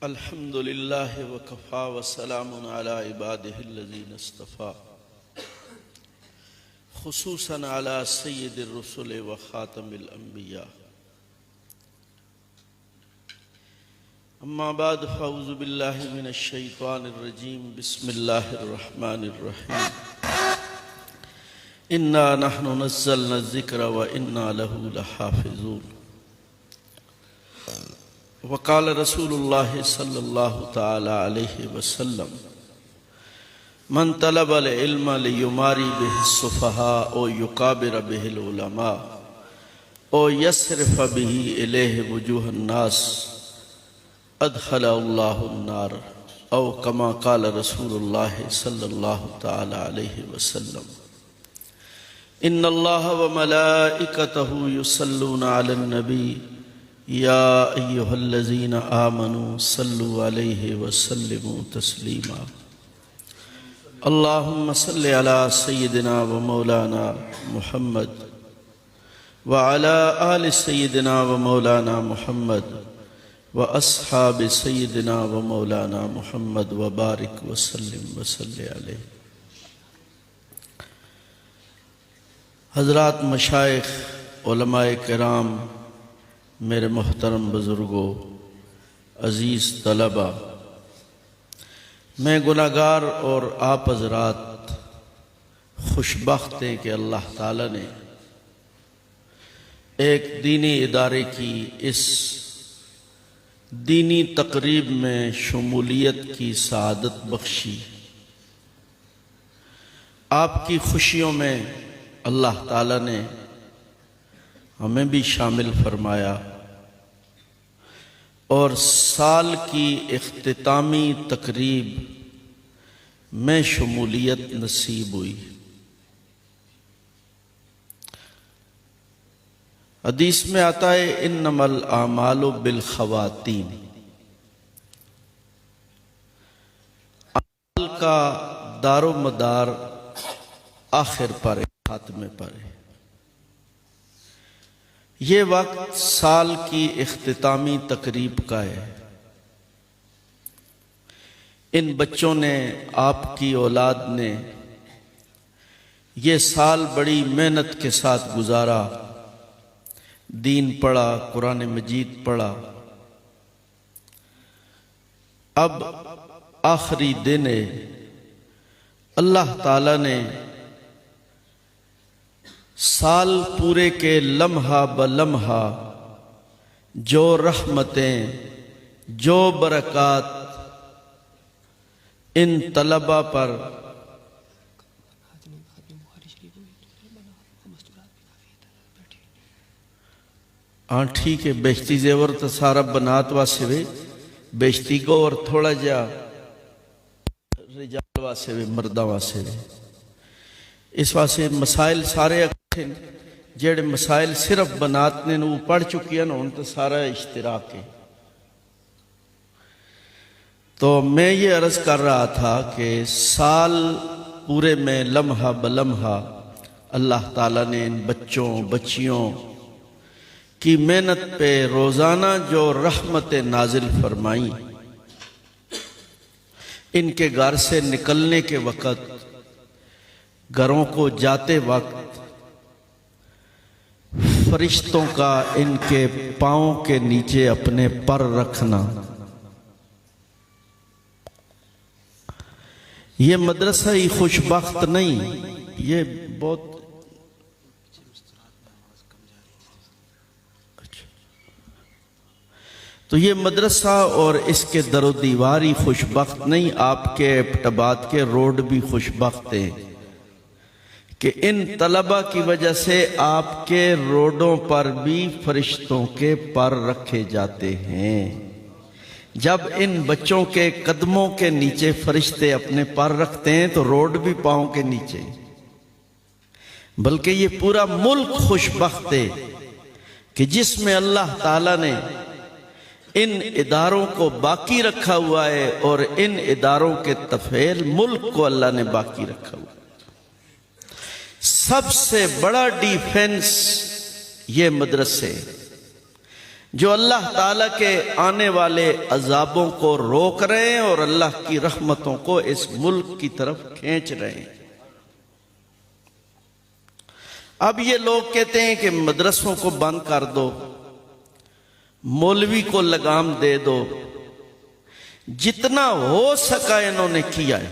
الحمد لله وكفى وسلام على عباده الذين اصطفى خصوصا على سيد الرسل وخاتم الأنبياء أما بعد فأعوذ بالله من الشيطان الرجيم بسم الله الرحمن الرحيم إنا نحن نزلنا الذكر وإنا له لحافظون وقال رسول الله صلى الله تعالى عليه وسلم من طلب العلم ليماري به السفهاء أو يكابر به العلماء أو يصرف به إليه وجوه الناس أدخل الله النار أو كما قال رسول الله صلى الله تعالى عليه وسلم إن الله وملائكته يصلون على النبي يا أيها الذين آمنوا صلوا عليه وسلموا تسليما اللهم صل على سيدنا ومولانا محمد وعلى آل سيدنا ومولانا محمد وأصحاب سيدنا ومولانا محمد وبارك وسلم وصل عليه. حضرات مشائخ، علماء کرام، میرے محترم بزرگوں، عزیز طلبہ، میں گناہگار اور آپ حضرات خوشبخت ہیں کہ اللہ تعالیٰ نے ایک دینی ادارے کی اس دینی تقریب میں شمولیت کی سعادت بخشی. آپ کی خوشیوں میں اللہ تعالیٰ نے ہمیں بھی شامل فرمایا اور سال کی اختتامی تقریب میں شمولیت نصیب ہوئی. حدیث میں آتا ہے انما الاعمال بالخواتیم، عمل کا دار و مدار آخر پر ہے، خاتمے پر ہے. یہ وقت سال کی اختتامی تقریب کا ہے. ان بچوں نے، آپ کی اولاد نے یہ سال بڑی محنت کے ساتھ گزارا، دین پڑھا، قرآن مجید پڑھا. اب آخری دن ہے، اللہ تعالیٰ نے سال پورے کے لمحہ بلمحہ جو رحمتیں، جو برکات ان طلبہ پر ٹھیک ہے، بیشتی زیور تو سارا بنات واسے وے، بیشتی کو اور تھوڑا جا رجال واسے وے، مردہ واسے وے. اس واسے مسائل سارے اکٹھے جیڑے مسائل صرف بنات نے وہ پڑھ چکی ہیں ان تو سارا اشتراک ہے. تو میں یہ عرض کر رہا تھا کہ سال پورے میں لمحہ بلمحہ اللہ تعالیٰ نے ان بچوں بچیوں کی محنت پہ روزانہ جو رحمت نازل فرمائی، ان کے گھر سے نکلنے کے وقت، گھروں کو جاتے وقت فرشتوں کا ان کے پاؤں کے نیچے اپنے پر رکھنا. یہ مدرسہ ہی خوشبخت نہیں، یہ بہت تو یہ مدرسہ اور اس کے در و دیوار ہی خوشبخت نہیں، آپ کے ایبٹباد کے روڈ بھی خوشبخت ہیں کہ ان طلبہ کی وجہ سے آپ کے روڈوں پر بھی فرشتوں کے پر رکھے جاتے ہیں. جب ان بچوں کے قدموں کے نیچے فرشتے اپنے پر رکھتے ہیں تو روڈ بھی پاؤں کے نیچے، بلکہ یہ پورا ملک خوشبخت ہے کہ جس میں اللہ تعالیٰ نے ان اداروں کو باقی رکھا ہوا ہے اور ان اداروں کے تفعیل ملک کو اللہ نے باقی رکھا ہوا ہے. سب سے بڑا ڈیفنس یہ مدرسے، جو اللہ تعالیٰ کے آنے والے عذابوں کو روک رہے ہیں اور اللہ کی رحمتوں کو اس ملک کی طرف کھینچ رہے ہیں۔ اب یہ لوگ کہتے ہیں کہ مدرسوں کو بند کر دو، مولوی کو لگام دے دو، جتنا ہو سکا انہوں نے کیا ہے،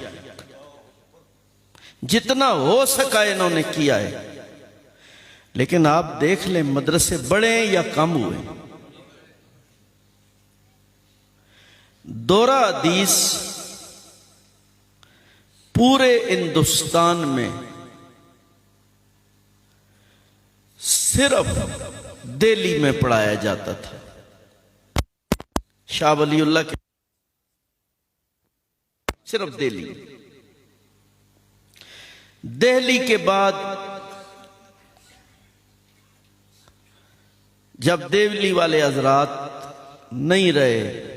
جتنا ہو سکا انہوں نے کیا ہے، لیکن آپ دیکھ لیں مدرسے بڑے ہیں یا کم ہوئے۔ دورہ حدیث پورے ہندوستان میں صرف دہلی میں پڑھایا جاتا تھا۔ شاہ ولی اللہ کے صرف دہلی کے بعد جب دہلی والے حضرات نہیں رہے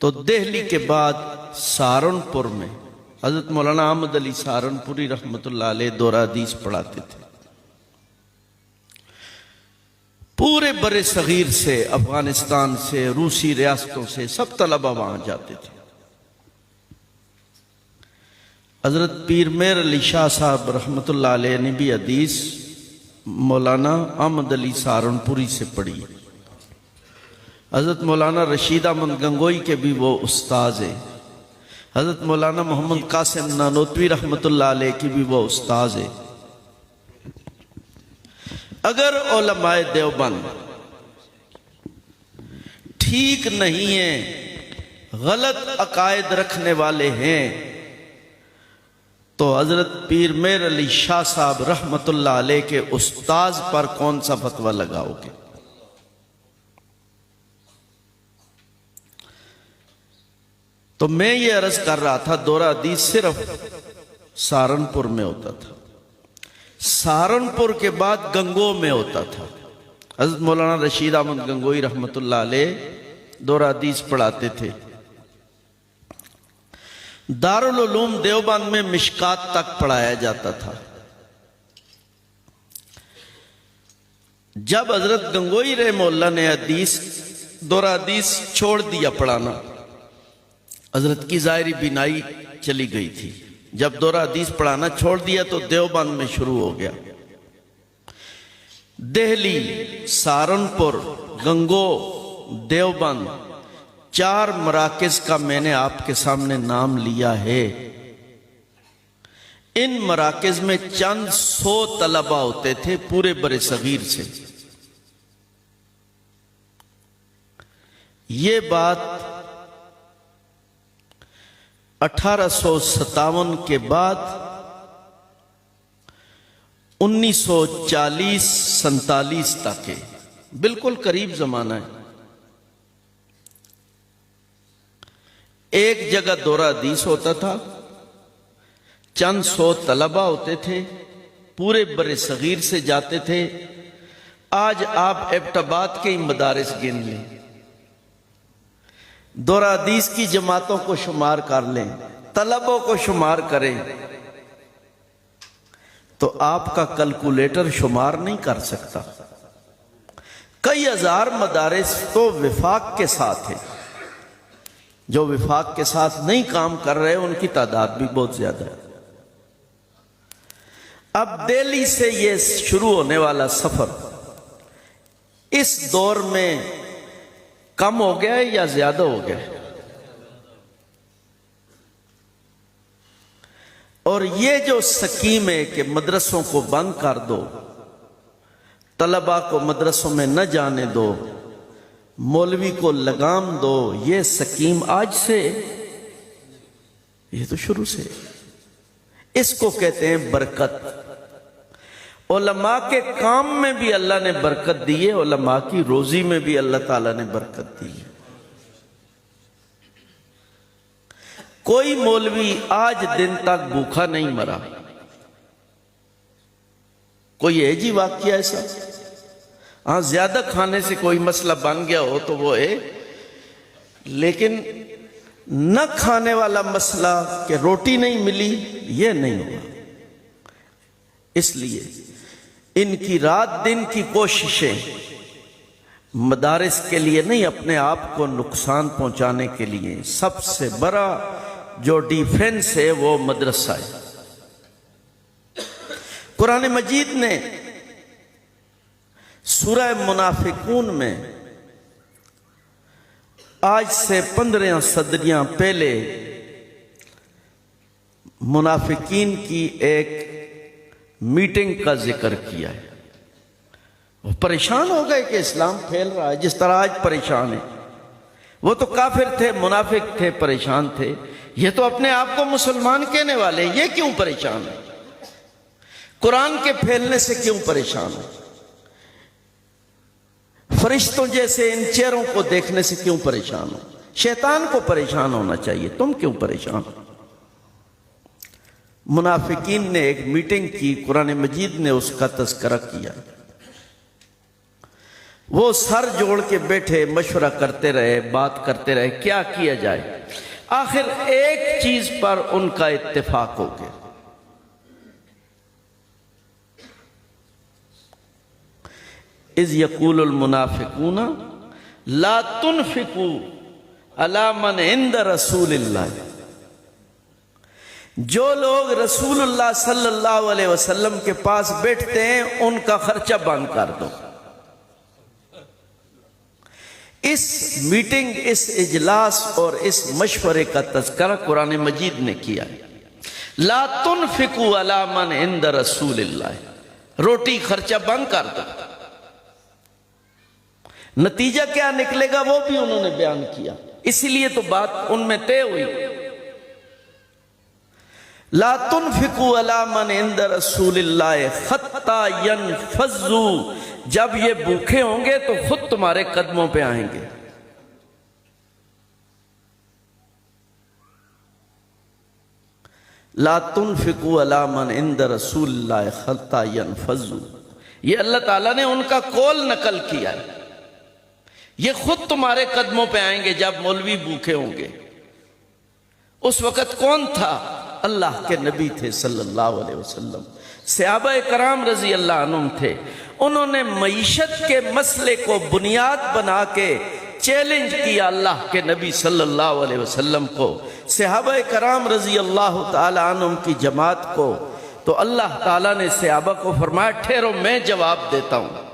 تو دہلی کے بعد سہارنپور میں حضرت مولانا احمد علی سہارنپوری رحمت اللہ علیہ دورہ حدیث پڑھاتے تھے۔ پورے بر صغیر سے، افغانستان سے، روسی ریاستوں سے سب طلبہ وہاں جاتے تھے۔ حضرت پیر میر علی شاہ صاحب رحمت اللہ علیہ نے بھی حدیث مولانا احمد علی سہارنپوری سے پڑھی۔ حضرت مولانا رشید احمد گنگوئی کے بھی وہ استاذ ہیں۔ حضرت مولانا محمد قاسم نانوتوی رحمت اللہ علیہ کی بھی وہ استاذ ہیں۔ اگر علماء دیوبند ٹھیک نہیں ہیں، غلط عقائد رکھنے والے ہیں، تو حضرت پیر میر علی شاہ صاحب رحمت اللہ علیہ کے استاذ پر کون سا فتویٰ لگاؤ گے؟ تو میں یہ عرض کر رہا تھا دورہ حدیث صرف سہارنپور میں ہوتا تھا، سہارنپور کے بعد گنگو میں ہوتا تھا۔ حضرت مولانا رشید احمد گنگوئی رحمت اللہ علیہ دورہ حدیث پڑھاتے تھے۔ دارالعلوم دیوبند میں مشکات تک پڑھایا جاتا تھا۔ جب حضرت گنگوئی رحمہ اللہ نے دورہ حدیث چھوڑ دیا پڑھانا، حضرت کی ظاہری بینائی چلی گئی تھی، جب دورہ حدیث پڑھانا چھوڑ دیا تو دیوبند میں شروع ہو گیا۔ دہلی، سہارنپور، گنگو، دیوبند، 4 مراکز کا میں نے آپ کے سامنے نام لیا ہے۔ ان مراکز میں چند 100 طلبہ ہوتے تھے پورے بر صغیر سے۔ یہ بات 1857 کے بعد 1940-47 تک ہے، بالکل قریب زمانہ ہے۔ ایک جگہ دورہ حدیث ہوتا تھا، چند 100 طلبہ ہوتے تھے، پورے بر صغیر سے جاتے تھے۔ آج آپ ایبٹ آباد کے ہی مدارس گن لیں، دورہ حدیث کی جماعتوں کو شمار کر لیں، طلبوں کو شمار کریں، تو آپ کا کیلکولیٹر شمار نہیں کر سکتا۔ کئی ہزار مدارس تو وفاق کے ساتھ ہیں، جو وفاق کے ساتھ نہیں کام کر رہے ان کی تعداد بھی بہت زیادہ ہے۔ اب دہلی سے یہ شروع ہونے والا سفر اس دور میں کم ہو گیا ہے یا زیادہ ہو گیا ہے؟ اور یہ جو سکیم ہے کہ مدرسوں کو بند کر دو، طلباء کو مدرسوں میں نہ جانے دو، مولوی کو لگام دو، یہ سکیم آج سے، یہ تو شروع سے۔ اس کو کہتے ہیں برکت۔ علماء کے کام میں بھی اللہ نے برکت دی ہے، علماء کی روزی میں بھی اللہ تعالیٰ نے برکت دی ہے۔ کوئی مولوی آج دن تک بھوکا نہیں مرا۔ کوئی ہے جی واقعہ ایسا؟ ہاں زیادہ کھانے سے کوئی مسئلہ بن گیا ہو تو وہ ہے، لیکن نہ کھانے والا مسئلہ کہ روٹی نہیں ملی یہ نہیں ہوا۔ اس لیے ان کی رات دن کی کوششیں مدارس کے لیے نہیں، اپنے آپ کو نقصان پہنچانے کے لیے سب سے بڑا جو ڈیفنس ہے وہ مدرسہ ہے۔ قرآن مجید نے سورہ منافقون میں آج سے 15 صدیاں پہلے منافقین کی ایک میٹنگ کا ذکر کیا ہے۔ وہ پریشان ہو گئے کہ اسلام پھیل رہا ہے جس طرح آج پریشان ہے۔ وہ تو کافر تھے، منافق تھے، پریشان تھے، یہ تو اپنے آپ کو مسلمان کہنے والے، یہ کیوں پریشان ہے؟ قرآن کے پھیلنے سے کیوں پریشان ہے؟ فرشتوں جیسے ان چہروں کو دیکھنے سے کیوں پریشان ہو؟ شیطان کو پریشان ہونا چاہیے، تم کیوں پریشان ہو؟ منافقین نے ایک میٹنگ کی، قرآن مجید نے اس کا تذکرہ کیا۔ وہ سر جوڑ کے بیٹھے، مشورہ کرتے رہے، بات کرتے رہے، کیا کیا جائے۔ آخر ایک چیز پر ان کا اتفاق ہو گیا۔ اذ یقول المنافقون لا تنفقوا علی من عند رسول اللہ، جو لوگ رسول اللہ صلی اللہ علیہ وسلم کے پاس بیٹھتے ہیں ان کا خرچہ بند کر دو۔ اس میٹنگ، اس اجلاس اور اس مشورے کا تذکرہ قرآن مجید نے کیا ہے۔ لا تنفقوا علی من عند رسول اللہ، روٹی خرچہ بند کر دو۔ نتیجہ کیا نکلے گا وہ بھی انہوں نے بیان کیا، اسی لیے تو بات ان میں طے ہوئی۔ لا تنفقوا علی من عند رسول اللہ حتی ینفضوا، جب یہ بھوکے ہوں گے تو خود تمہارے قدموں پہ آئیں گے۔ لا تنفقوا علی من عند رسول اللہ حتی ینفضوا، یہ اللہ تعالیٰ نے ان کا قول نقل کیا ہے، یہ خود تمہارے قدموں پہ آئیں گے جب مولوی بھوکے ہوں گے۔ اس وقت کون تھا؟ اللہ کے نبی تھے صلی اللہ علیہ وسلم، صحابہ کرام رضی اللہ عنہم تھے۔ انہوں نے معیشت کے مسئلے کو بنیاد بنا کے چیلنج کیا اللہ کے نبی صلی اللہ علیہ وسلم کو، صحابہ کرام رضی اللہ تعالی عنہم کی جماعت کو۔ تو اللہ تعالیٰ نے صحابہ کو فرمایا ٹھہرو میں جواب دیتا ہوں،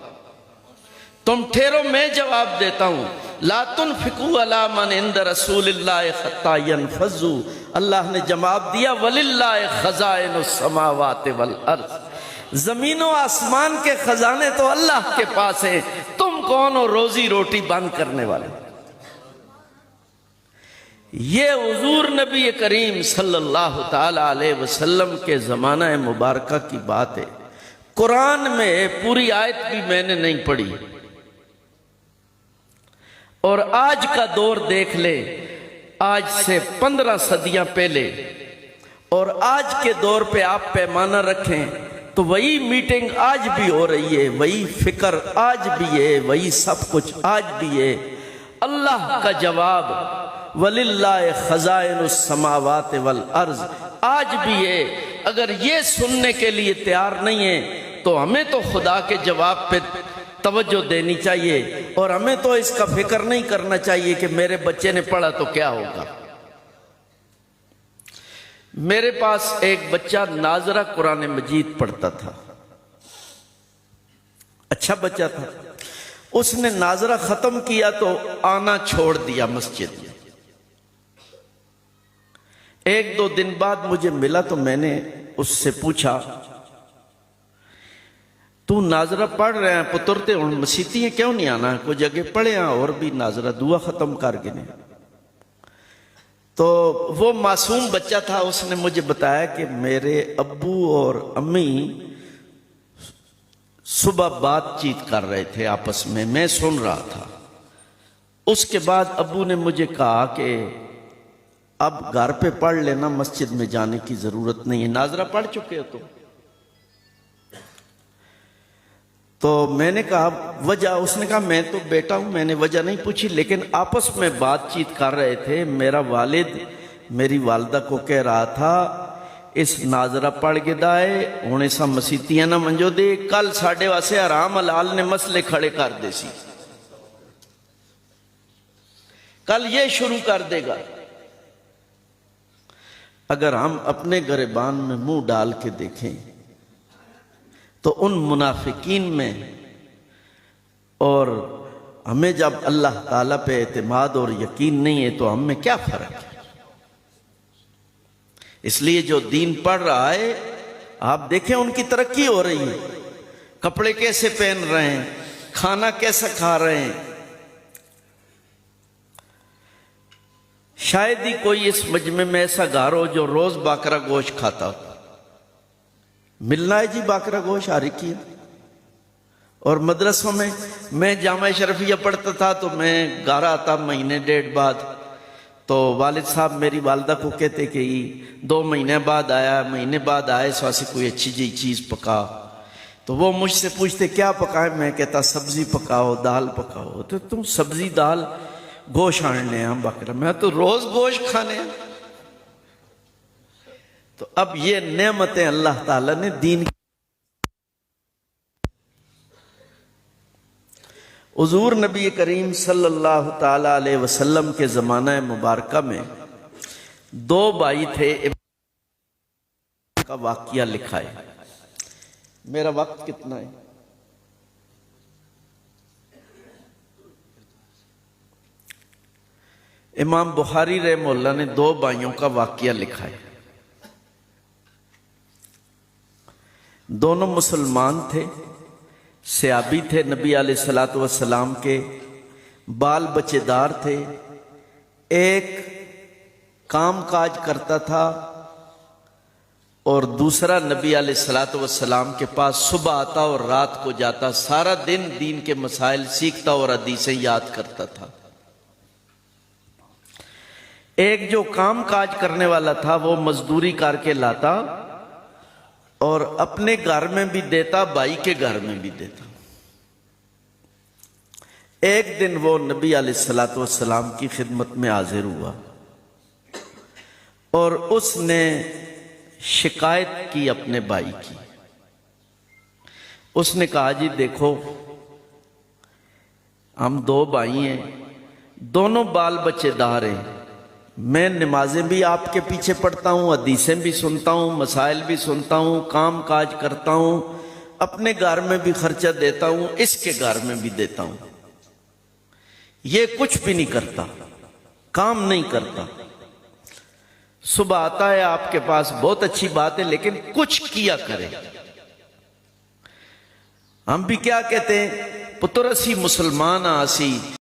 تم ٹھہرو میں جواب دیتا ہوں۔ لا تنفقوا علی من عند رسول اللہ حتی ینفضوا، اللہ نے جواب دیا وَلِلَّهِ خَزَائِنُ السَّمَاوَاتِ وَالْأَرْضِ، زمین و آسمان کے خزانے تو اللہ کے پاس ہیں، تم کون ہو روزی روٹی بند کرنے والے؟ یہ حضور نبی کریم صلی اللہ تعالی علیہ وسلم کے زمانہ مبارکہ کی بات ہے۔ قرآن میں پوری آیت بھی میں نے نہیں پڑھی، اور آج کا دور دیکھ لے، آج سے 15 صدیاں پہلے اور آج کے دور پہ آپ پیمانہ رکھیں تو وہی میٹنگ آج بھی ہو رہی ہے، وہی فکر آج بھی ہے، وہی سب کچھ آج بھی ہے۔ اللہ کا جواب وَلِلَّهِ خَزَائِنُ السَّمَاوَاتِ وَالْأَرْضِ آج بھی ہے۔ اگر یہ سننے کے لیے تیار نہیں ہے تو ہمیں تو خدا کے جواب پہ توجہ دینی چاہیے، اور ہمیں تو اس کا فکر نہیں کرنا چاہیے کہ میرے بچے نے پڑھا تو کیا ہوگا۔ میرے پاس ایک بچہ ناظرہ قرآن مجید پڑھتا تھا، اچھا بچہ تھا، اس نے ناظرہ ختم کیا تو آنا چھوڑ دیا مسجد میں۔ 1-2 دن بعد مجھے ملا تو میں نے اس سے پوچھا تو ناظرہ پڑھ رہے ہیں پترتے ہوں مسیتی ہیں کیوں نہیں آنا، کوئی جگہ پڑھے ہیں اور بھی ناظرہ دعا ختم کر گئے۔ تو وہ معصوم بچہ تھا، اس نے مجھے بتایا کہ میرے ابو اور امی صبح بات چیت کر رہے تھے آپس میں سن رہا تھا۔ اس کے بعد ابو نے مجھے کہا کہ اب گھر پہ پڑھ لینا، مسجد میں جانے کی ضرورت نہیں ہے، ناظرہ پڑھ چکے ہو تو۔ تو میں نے کہا وجہ، اس نے کہا میں تو بیٹا ہوں، میں نے وجہ نہیں پوچھی، لیکن آپس میں بات چیت کر رہے تھے، میرا والد میری والدہ کو کہہ رہا تھا اس ناظرہ پڑھ کے دائے ہونے سا مسیتیاں نہ منجو دے، کل ساڑھے واسے حرام حلال نے مسئلے کھڑے کر دے سی۔ کل یہ شروع کر دے گا۔ اگر ہم اپنے گریبان میں منہ ڈال کے دیکھیں تو ان منافقین میں اور ہمیں جب اللہ تعالیٰ پہ اعتماد اور یقین نہیں ہے تو ہم میں کیا فرق ہے؟ اس لیے جو دین پڑھ رہا ہے آپ دیکھیں ان کی ترقی ہو رہی ہے، کپڑے کیسے پہن رہے ہیں، کھانا کیسا کھا رہے ہیں۔ شاید ہی کوئی اس مجمع میں ایسا گھر ہو جو روز باقرہ گوشت کھاتا ہو۔ ملنا ہے جی باقرہ گوشت ہر ایک کی۔ اور مدرسوں میں جامعہ شرفیہ پڑھتا تھا تو میں گھر آتا مہینے ڈیڑھ بعد، تو والد صاحب میری والدہ کو کہتے کہ 2 مہینے بعد آیا، مہینے بعد آئے سو ایسی کوئی اچھی جی چیز پکا، تو وہ مجھ سے پوچھتے کیا پکائے، میں کہتا سبزی پکاؤ، دال پکاؤ۔ تو تم سبزی دال گوشت آنے ہیں بکرا، میں تو روز گوشت کھانے ہیں۔ تو اب یہ نعمتیں اللہ تعالیٰ نے دین کی۔ حضور نبی کریم صلی اللہ تعالیٰ علیہ وسلم کے زمانہ مبارکہ میں 2 بھائی تھے، کا واقعہ لکھا ہے۔ میرا وقت کتنا ہے؟ امام بخاری رحمہ اللہ نے 2 بھائیوں کا واقعہ لکھا ہے۔ دونوں مسلمان تھے، صحابی تھے، نبی علیہ الصلوۃ والسلام کے بال بچے دار تھے۔ ایک کام کاج کرتا تھا اور دوسرا نبی علیہ الصلوۃ والسلام کے پاس صبح آتا اور رات کو جاتا، سارا دن دین کے مسائل سیکھتا اور حدیثیں یاد کرتا تھا۔ ایک جو کام کاج کرنے والا تھا وہ مزدوری کر کے لاتا اور اپنے گھر میں بھی دیتا، بھائی کے گھر میں بھی دیتا۔ ایک دن وہ نبی علیہ الصلوۃ والسلام کی خدمت میں حاضر ہوا اور اس نے شکایت کی اپنے بھائی کی۔ اس نے کہا جی دیکھو ہم 2 بھائی ہیں، دونوں بال بچے دار ہیں، میں نمازیں بھی آپ کے پیچھے پڑھتا ہوں، حدیثیں بھی سنتا ہوں، مسائل بھی سنتا ہوں، کام کاج کرتا ہوں، اپنے گھر میں بھی خرچہ دیتا ہوں، اس کے گھر میں بھی دیتا ہوں، یہ کچھ بھی نہیں کرتا، کام نہیں کرتا، صبح آتا ہے آپ کے پاس، بہت اچھی بات ہے لیکن کچھ کیا کرے۔ ہم بھی کیا کہتے ہیں، پتر اسی مسلمان آسی